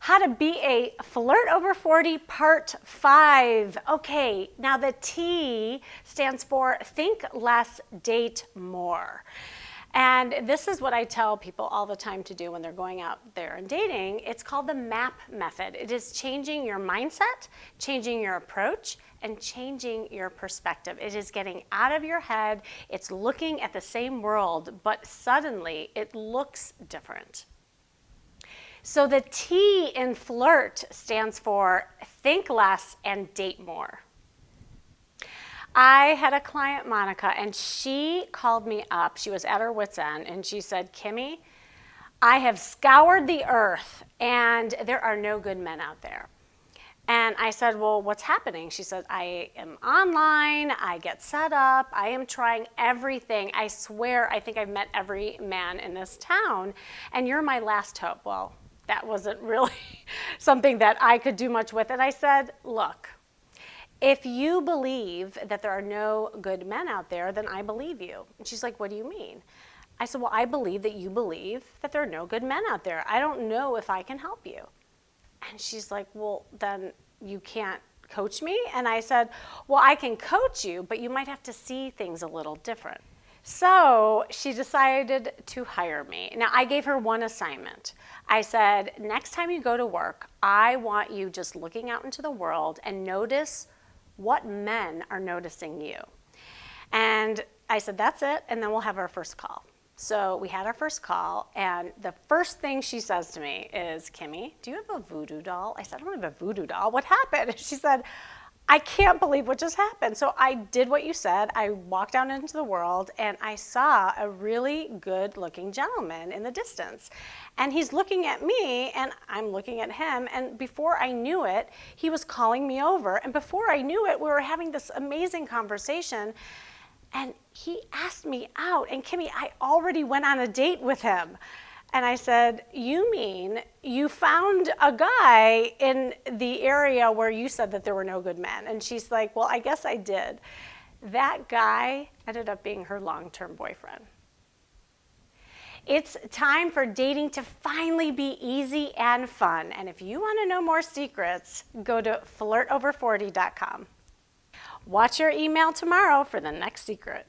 How to be a flirt over 40, part 5. Okay, now the T stands for think less, date more. And this is what I tell people all the time to do when they're going out there and dating. It's called the MAP method. It is changing your mindset, changing your approach, and changing your perspective. It is getting out of your head. It's looking at the same world, but suddenly it looks different. So the T in flirt stands for think less and date more. I had a client, Monica, and she called me up. She was at her wit's end, and she said, Kimmy, I have scoured the earth, and there are no good men out there. And I said, well, what's happening? She said, I am online, I get set up, I am trying everything. I swear, I think I've met every man in this town, and you're my last hope. Well, that wasn't really something that I could do much with. And I said, look, if you believe that there are no good men out there, then I believe you. And she's like, what do you mean? I said, well, I believe that you believe that there are no good men out there. I don't know if I can help you. And she's like, well, then you can't coach me? And I said, well, I can coach you, but you might have to see things a little different. So she decided to hire me. Now, I gave her one assignment. I said, next time you go to work, I want you just looking out into the world and notice what men are noticing you. And I said, that's it, and then we'll have our first call. So we had our first call, and the first thing she says to me is, Kimmy, do you have a voodoo doll? I said, I don't have a voodoo doll. What happened? She said, I can't believe what just happened. So I did what you said. I walked out into the world, and I saw a really good-looking gentleman in the distance. And he's looking at me, and I'm looking at him, and before I knew it, he was calling me over. And before I knew it, we were having this amazing conversation, and he asked me out. And Kimmy, I already went on a date with him. And I said, you mean you found a guy in the area where you said that there were no good men? And she's like, well, I guess I did. That guy ended up being her long-term boyfriend. It's time for dating to finally be easy and fun. And if you want to know more secrets, go to flirtover40.com. Watch your email tomorrow for the next secret.